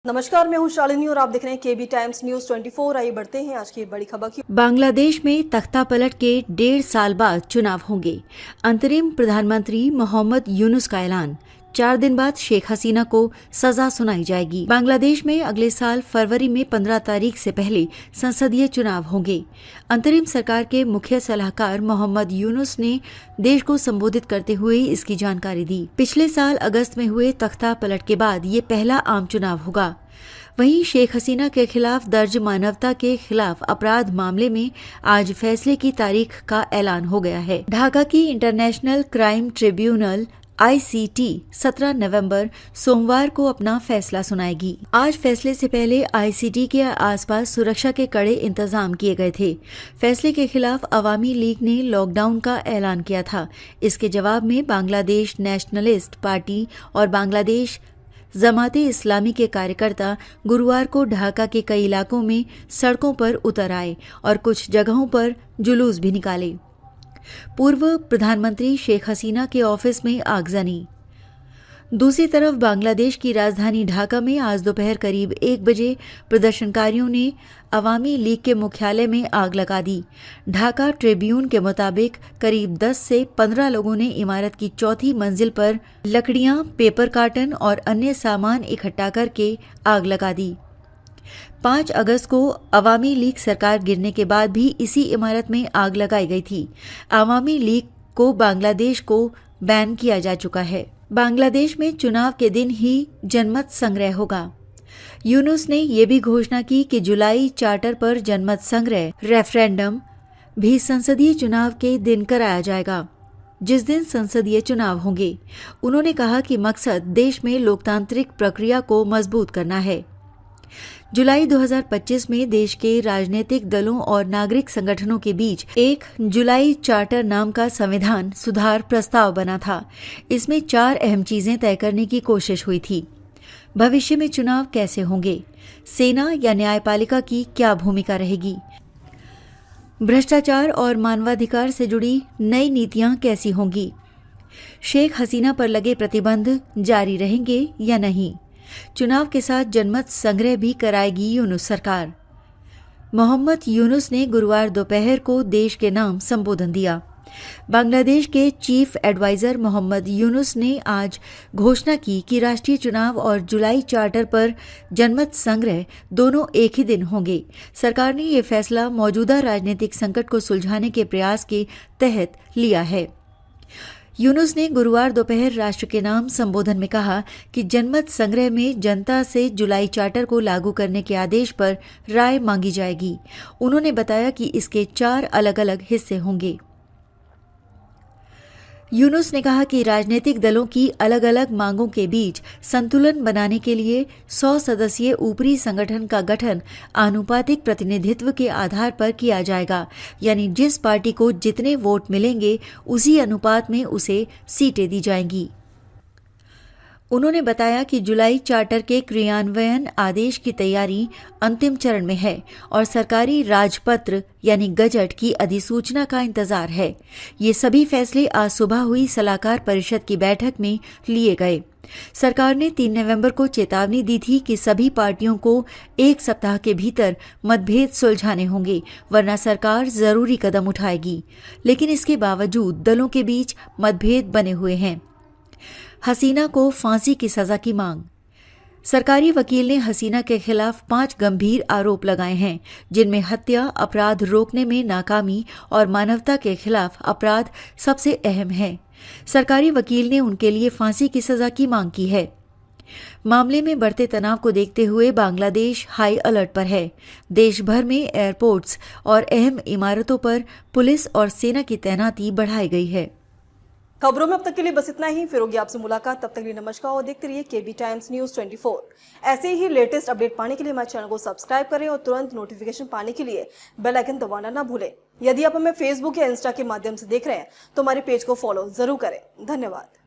नमस्कार, मैं हूं शालिनी और आप देख रहे हैं केबी टाइम्स न्यूज 24। आइए बढ़ते हैं आज की बड़ी खबर की। बांग्लादेश में तख्ता पलट के 1.5 साल बाद चुनाव होंगे। अंतरिम प्रधानमंत्री मोहम्मद यूनुस का ऐलान। 4 दिन बाद शेख हसीना को सजा सुनाई जाएगी। बांग्लादेश में अगले साल फरवरी में 15 तारीख से पहले संसदीय चुनाव होंगे। अंतरिम सरकार के मुख्य सलाहकार मोहम्मद यूनुस ने देश को संबोधित करते हुए इसकी जानकारी दी। पिछले साल अगस्त में हुए तख्ता पलट के बाद ये पहला आम चुनाव होगा। वहीं शेख हसीना के खिलाफ दर्ज मानवता के खिलाफ अपराध मामले में आज फैसले की तारीख का ऐलान हो गया है। ढाका की इंटरनेशनल क्राइम ट्रिब्यूनल ICT 17 नवंबर सोमवार को अपना फैसला सुनाएगी। आज फैसले से पहले ICT के आसपास सुरक्षा के कड़े इंतजाम किए गए थे। फैसले के खिलाफ अवामी लीग ने लॉकडाउन का ऐलान किया था। इसके जवाब में बांग्लादेश नेशनलिस्ट पार्टी और बांग्लादेश जमाते इस्लामी के कार्यकर्ता गुरुवार को ढाका के कई इलाकों में सड़कों पर उतर आए और कुछ जगहों पर जुलूस भी निकाले। पूर्व प्रधानमंत्री शेख हसीना के ऑफिस में आगजनी। दूसरी तरफ बांग्लादेश की राजधानी ढाका में आज दोपहर करीब 1 बजे प्रदर्शनकारियों ने अवामी लीग के मुख्यालय में आग लगा दी। ढाका ट्रिब्यून के मुताबिक करीब 10 से 15 लोगों ने इमारत की 4थी मंजिल पर लकड़ियां, पेपर कार्टन और अन्य सामान इकट्ठा करके आग लगा दी। 5 अगस्त को अवामी लीग सरकार गिरने के बाद भी इसी इमारत में आग लगाई गई थी। अवामी लीग को बांग्लादेश को बैन किया जा चुका है। बांग्लादेश में चुनाव के दिन ही जनमत संग्रह होगा। यूनुस ने यह भी घोषणा की कि जुलाई चार्टर पर जनमत संग्रह रेफरेंडम भी संसदीय चुनाव के दिन कराया जाएगा, जिस दिन संसदीय चुनाव होंगे। उन्होंने कहा कि मकसद देश में लोकतांत्रिक प्रक्रिया को मजबूत करना है। जुलाई 2025 में देश के राजनीतिक दलों और नागरिक संगठनों के बीच 1 जुलाई चार्टर नाम का संविधान सुधार प्रस्ताव बना था। इसमें 4 अहम चीजें तय करने की कोशिश हुई थी। भविष्य में चुनाव कैसे होंगे, सेना या न्यायपालिका की क्या भूमिका रहेगी, भ्रष्टाचार और मानवाधिकार से जुड़ी नई नीतियां कैसी होंगी, शेख हसीना पर लगे प्रतिबंध जारी रहेंगे या नहीं, चुनाव के साथ जनमत संग्रह भी कराएगी यूनुस सरकार। मोहम्मद यूनुस ने गुरुवार दोपहर को देश के नाम संबोधन दिया। बांग्लादेश के चीफ एडवाइजर मोहम्मद यूनुस ने आज घोषणा की कि राष्ट्रीय चुनाव और जुलाई चार्टर पर जनमत संग्रह दोनों एक ही दिन होंगे। सरकार ने यह फैसला मौजूदा राजनीतिक संकट को सुलझाने के प्रयास के तहत लिया है। यूनुस ने गुरुवार दोपहर राष्ट्र के नाम संबोधन में कहा कि जनमत संग्रह में जनता से जुलाई चार्टर को लागू करने के आदेश पर राय मांगी जाएगी। उन्होंने बताया कि इसके 4 अलग-अलग हिस्से होंगे। यूनुस ने कहा कि राजनीतिक दलों की अलग अलग मांगों के बीच संतुलन बनाने के लिए 100 सदस्यीय ऊपरी संगठन का गठन आनुपातिक प्रतिनिधित्व के आधार पर किया जाएगा, यानी जिस पार्टी को जितने वोट मिलेंगे उसी अनुपात में उसे सीटें दी जाएंगी। उन्होंने बताया कि जुलाई चार्टर के क्रियान्वयन आदेश की तैयारी अंतिम चरण में है और सरकारी राजपत्र यानी गजट की अधिसूचना का इंतजार है। ये सभी फैसले आज सुबह हुई सलाहकार परिषद की बैठक में लिए गए। सरकार ने 3 नवंबर को चेतावनी दी थी कि सभी पार्टियों को 1 सप्ताह के भीतर मतभेद सुलझाने होंगे, वरना सरकार जरूरी कदम उठाएगी। लेकिन इसके बावजूद दलों के बीच मतभेद बने हुए हैं। हसीना को फांसी की सजा की मांग। सरकारी वकील ने हसीना के खिलाफ 5 गंभीर आरोप लगाए हैं, जिनमें हत्या, अपराध रोकने में नाकामी और मानवता के खिलाफ अपराध सबसे अहम है। सरकारी वकील ने उनके लिए फांसी की सजा की मांग की है। मामले में बढ़ते तनाव को देखते हुए बांग्लादेश हाई अलर्ट पर है। देश भर में एयरपोर्ट्स और अहम इमारतों पर पुलिस और सेना की तैनाती बढ़ाई गई है। खबरों में अब तक के लिए बस इतना ही। फिर होगी आपसे मुलाकात, तब तक के लिए नमस्कार और देखते रहिए केबी टाइम्स न्यूज 24। ऐसे ही लेटेस्ट अपडेट पाने के लिए हमारे चैनल को सब्सक्राइब करें और तुरंत नोटिफिकेशन पाने के लिए बेल आइकन दबाना ना भूलें। यदि आप हमें फेसबुक या इंस्टा के माध्यम से देख रहे हैं तो हमारे पेज को फॉलो जरूर करें। धन्यवाद।